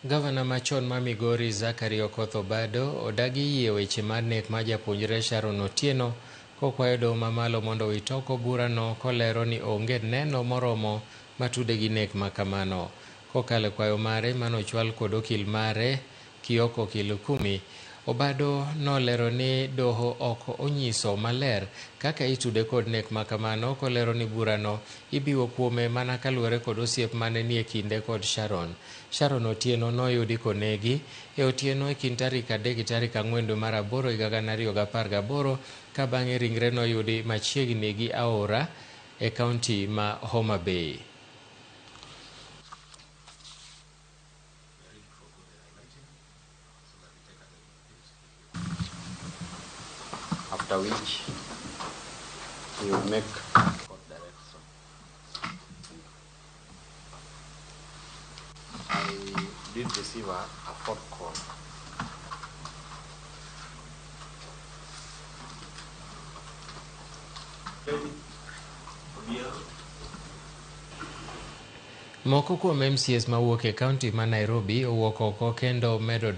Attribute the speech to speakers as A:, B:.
A: Gavana machon ma Migori Zachary Okoth Obado odagi yie weche mar nek ma japuonjre Sharon Otieno kokwayo doho mamalo mondo owit oko burano kolero ni onge neno moromo matude gi nek makamano. Kokalo kwayo mare manochwal kod okil mare Kioko Kilukumi, Obado nolero ni doho ok onyiso maler kaka itude kod nek makamano, kolero ni burano ibiwo kuome mana kaluwore kod osiep mane nie kinde kod Sharon. Sharon Otieno noyudi konegi e otieno e kind tarik 3 gi tarik 4 dwe mar 8 higa 2018 ka bang'e ringre noyudi machiegni gi aora e kaunti ma Homa Bay.
B: After which he will make court direction. I did receive a phone call.
A: Moko kuom MCS mawuok e kaunti ma Nairobi owuok oko kendo medo